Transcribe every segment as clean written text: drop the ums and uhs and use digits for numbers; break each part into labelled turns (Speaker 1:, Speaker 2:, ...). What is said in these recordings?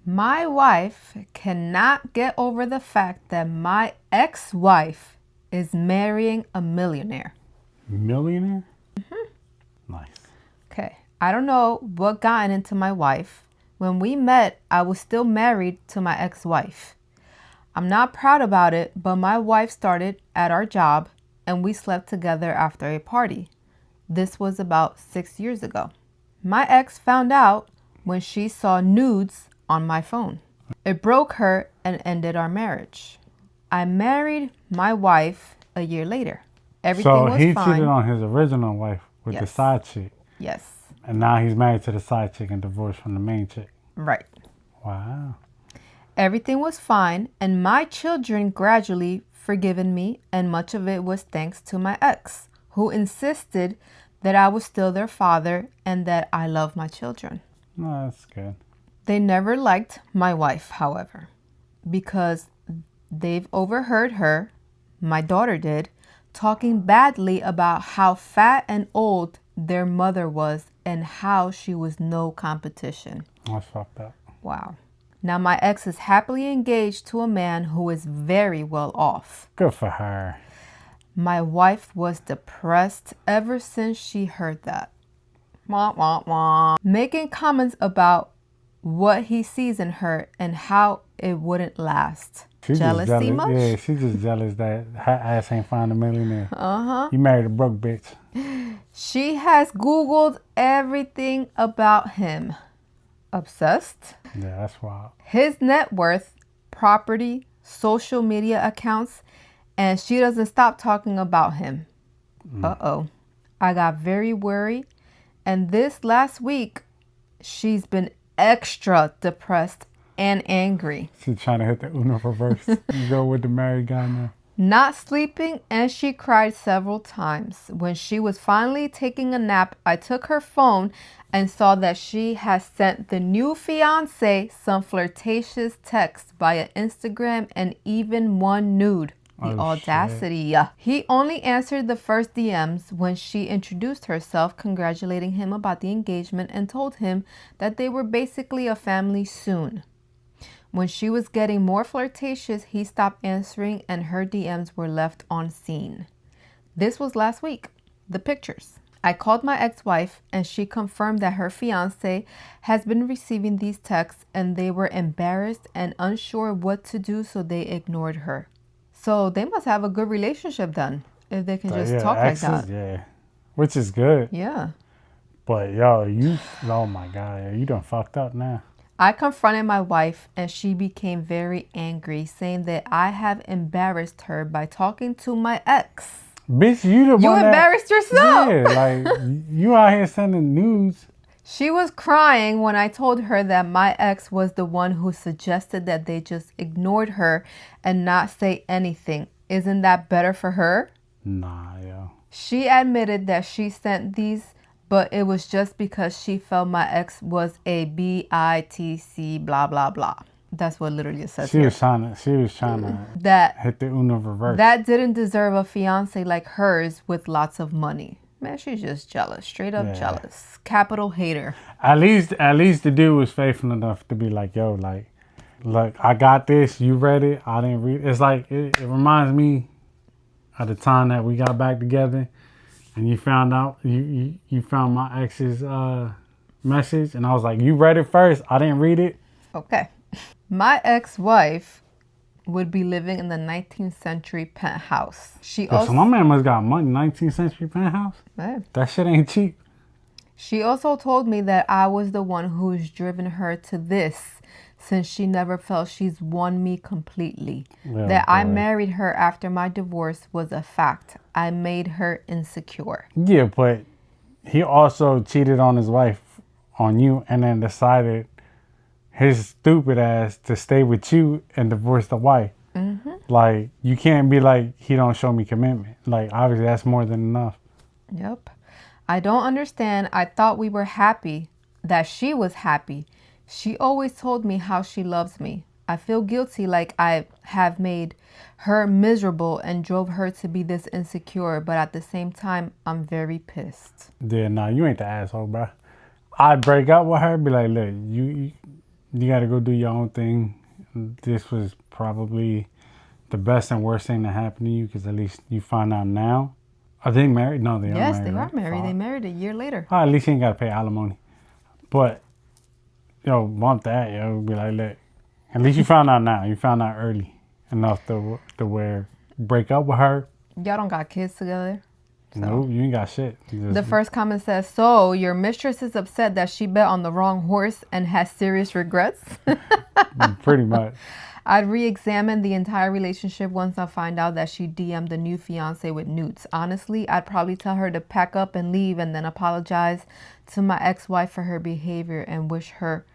Speaker 1: My wife cannot get over the fact that my ex-wife is marrying a millionaire.
Speaker 2: Millionaire? Nice.
Speaker 1: Okay, I don't know what got into my wife. When we met, I was still married to my ex-wife. I'm not proud about it, but my wife started at our job and we slept together after a party. This was about 6 years ago. My ex found out when she saw nudes on my phone. It broke her and ended our marriage. I married my wife a year later. Everything
Speaker 2: So
Speaker 1: was
Speaker 2: he
Speaker 1: fine.
Speaker 2: cheated on his original wife with the
Speaker 1: Yes.
Speaker 2: side chick.
Speaker 1: Yes,
Speaker 2: And now he's married to the side chick and divorced from the main chick.
Speaker 1: right.
Speaker 2: Wow.
Speaker 1: Everything was fine, and my children gradually forgiven me, and much of it was thanks to my ex, who insisted that I was still their father and that I love my children.
Speaker 2: No, that's good.
Speaker 1: They never liked my wife, however, because they've overheard her, my daughter did, talking badly about how fat and old their mother was and how she was no competition.
Speaker 2: That's fucked up.
Speaker 1: Wow. Now my ex is happily engaged to a man who is very well off.
Speaker 2: Good for her.
Speaker 1: My wife was depressed ever since she heard that. Wah, wah, wah. Making comments about what he sees in her and how it wouldn't last.
Speaker 2: She's
Speaker 1: Jealousy
Speaker 2: just jealous.
Speaker 1: much?
Speaker 2: Yeah, she's just jealous that her ass ain't found a millionaire.
Speaker 1: Uh-huh.
Speaker 2: You married a broke bitch.
Speaker 1: She has Googled everything about him. Obsessed.
Speaker 2: Yeah, that's wild.
Speaker 1: His net worth, property, social media accounts, and she doesn't stop talking about him. Uh-oh. I got very worried, and this last week, she's been extra depressed and angry.
Speaker 2: She's trying to hit the Uno reverse. You go with the married guy now.
Speaker 1: Not sleeping, and she cried several times. When she was finally taking a nap, I took her phone and saw that she has sent the new fiance some flirtatious texts via Instagram and even one nude. The audacity.
Speaker 2: Shit.
Speaker 1: He only answered the first DMs when she introduced herself, congratulating him about the engagement and told him that they were basically a family soon. When she was getting more flirtatious, he stopped answering and her DMs were left unseen. This was last week. The pictures. I called my ex-wife and she confirmed that her fiance has been receiving these texts and they were embarrassed and unsure what to do, so they ignored her. So they must have a good relationship then, if they can just talk
Speaker 2: exes,
Speaker 1: like that.
Speaker 2: Yeah, which is good.
Speaker 1: Yeah.
Speaker 2: But oh my God, you done fucked up now.
Speaker 1: I confronted my wife and she became very angry, saying that I have embarrassed her by talking to my ex.
Speaker 2: Bitch, you the one
Speaker 1: You embarrassed yourself.
Speaker 2: Yeah, like you out here sending news.
Speaker 1: She was crying when I told her that my ex was the one who suggested that they just ignored her and not say anything. Isn't that better for her?
Speaker 2: Nah, yo.
Speaker 1: She admitted that she sent these, but it was just because she felt my ex was a BITC blah blah blah. That's what literally it says.
Speaker 2: She was trying to
Speaker 1: that
Speaker 2: hit the Uno reverse.
Speaker 1: That didn't deserve a fiance like hers with lots of money. Man, she's just jealous. Straight up jealous. Capital hater.
Speaker 2: At least the dude was faithful enough to be like, yo, like, look, I got this. You read it. I didn't read it. It's like, it reminds me of the time that we got back together and you found out, you found my ex's message. And I was like, you read it first. I didn't read it.
Speaker 1: Okay. My ex-wife would be living in the 19th century penthouse.
Speaker 2: So my man must got money. 19th century penthouse?
Speaker 1: Man.
Speaker 2: That shit ain't cheap.
Speaker 1: She also told me that I was the one who's driven her to this, since she never felt she's won me completely. That I married her after my divorce was a fact. I made her insecure.
Speaker 2: Yeah, but he also cheated on his wife on you and then decided his stupid ass to stay with you and divorce the wife.
Speaker 1: Mm-hmm.
Speaker 2: Like, you can't be like, he don't show me commitment. Like, obviously that's more than enough.
Speaker 1: Yep. I don't understand. I thought we were happy, that she was happy. She always told me how she loves me. I feel guilty, like I have made her miserable and drove her to be this insecure, but at the same time, I'm very pissed.
Speaker 2: Yeah, nah, you ain't the asshole, bro. I'd break up with her, be like, look, you got to go do your own thing. This was probably the best and worst thing that happened to you because at least you find out now. Are they married? No, they are married.
Speaker 1: Yes, they are married.
Speaker 2: Fuck.
Speaker 1: They married a year later.
Speaker 2: Oh, at least you ain't got to pay alimony. But, yo, bump that, yo. Be like, look, at least you found out now. You found out early enough to break up with her.
Speaker 1: Y'all don't got kids together. So.
Speaker 2: No, you ain't got shit.
Speaker 1: The first comment says, so your mistress is upset that she bet on the wrong horse and has serious regrets?
Speaker 2: Pretty much.
Speaker 1: I'd re-examine the entire relationship once I find out that she DM'd the new fiance with nudes. Honestly, I'd probably tell her to pack up and leave and then apologize to my ex-wife for her behavior and wish her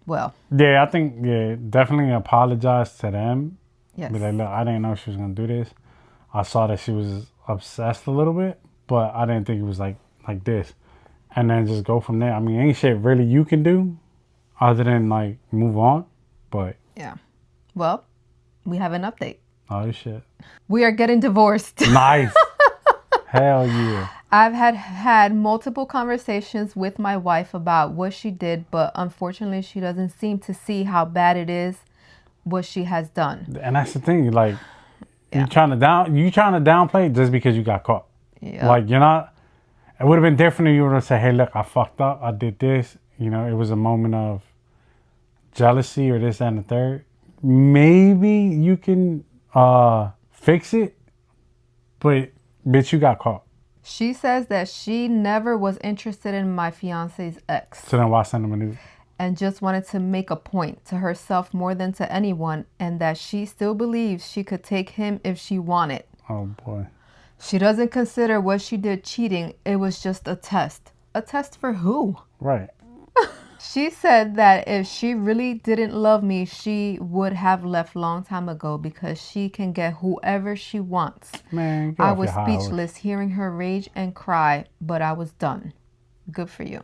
Speaker 1: well.
Speaker 2: Yeah, I think, definitely apologize to them.
Speaker 1: Yes.
Speaker 2: Be like, look, I didn't know she was going to do this. I saw that she was obsessed a little bit, but I didn't think it was like this. And then just go from there. I mean, ain't shit really you can do other than like move on. But
Speaker 1: yeah. Well, we have an update.
Speaker 2: Oh shit.
Speaker 1: We are getting divorced.
Speaker 2: Nice. Hell yeah.
Speaker 1: I've had multiple conversations with my wife about what she did, but unfortunately she doesn't seem to see how bad it is what she has done.
Speaker 2: And that's the thing, like you trying to downplay it just because you got caught.
Speaker 1: Yeah.
Speaker 2: Like you're not. It would have been different if you would have said, "Hey, look, I fucked up. I did this. You know, it was a moment of jealousy or this and the third. Maybe you can fix it, but bitch, you got caught."
Speaker 1: She says that she never was interested in my fiance's ex.
Speaker 2: So then why send him a nude?
Speaker 1: And just wanted to make a point to herself more than to anyone, and that she still believes she could take him if she wanted.
Speaker 2: Oh boy.
Speaker 1: She doesn't consider what she did cheating. It was just a test. A test for who?
Speaker 2: Right.
Speaker 1: She said that if she really didn't love me, she would have left long time ago because she can get whoever she wants.
Speaker 2: Man,
Speaker 1: I was speechless hearing her rage and cry, but I was done. Good for you.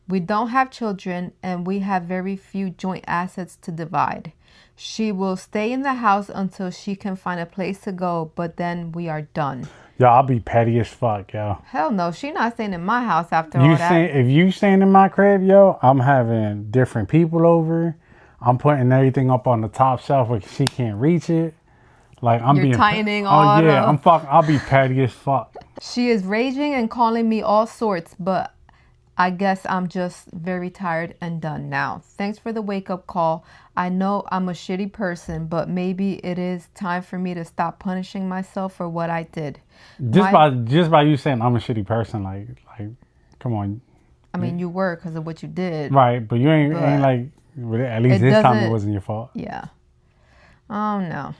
Speaker 1: We don't have children and we have very few joint assets to divide. She will stay in the house until she can find a place to go, but then we are done.
Speaker 2: Yo, I'll be petty as fuck, yo.
Speaker 1: Hell no, she not staying in my house after all that.
Speaker 2: If you staying in my crib, yo, I'm having different people over. I'm putting everything up on the top shelf where she can't reach it. Like I'm
Speaker 1: You're
Speaker 2: being
Speaker 1: tightening all.
Speaker 2: Oh yeah, I'll be petty as fuck.
Speaker 1: She is raging and calling me all sorts, but I guess I'm just very tired and done now. Thanks for the wake-up call. I know I'm a shitty person, but maybe it is time for me to stop punishing myself for what I did.
Speaker 2: Just by you saying I'm a shitty person, like, come on.
Speaker 1: I mean, you were because of what you did.
Speaker 2: Right, but you ain't like, at least this time it wasn't your fault.
Speaker 1: Yeah. Oh, no.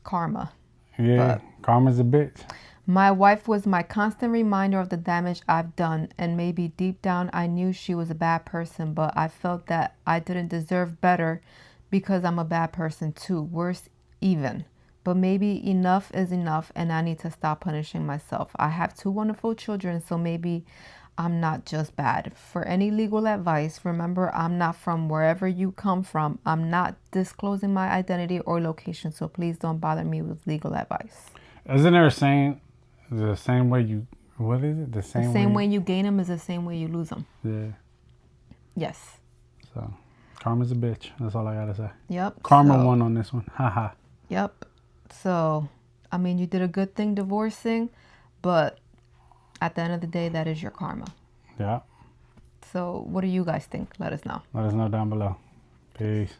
Speaker 1: Karma.
Speaker 2: Yeah, karma's a bitch.
Speaker 1: My wife was my constant reminder of the damage I've done, and maybe deep down I knew she was a bad person, but I felt that I didn't deserve better because I'm a bad person too, worse even. But maybe enough is enough and I need to stop punishing myself. I have 2 wonderful children, so maybe I'm not just bad. For any legal advice, remember I'm not from wherever you come from. I'm not disclosing my identity or location, so please don't bother me with legal advice.
Speaker 2: Isn't there a saying, the same way you, what is it? The
Speaker 1: same way you gain them is the same way you lose them.
Speaker 2: Yeah.
Speaker 1: Yes.
Speaker 2: So, karma's a bitch. That's all I gotta say.
Speaker 1: Yep.
Speaker 2: Karma won on this one. Haha.
Speaker 1: Yep. So, I mean, you did a good thing divorcing, but at the end of the day, that is your karma.
Speaker 2: Yeah.
Speaker 1: So, what do you guys think? Let us know.
Speaker 2: Let us know down below. Peace.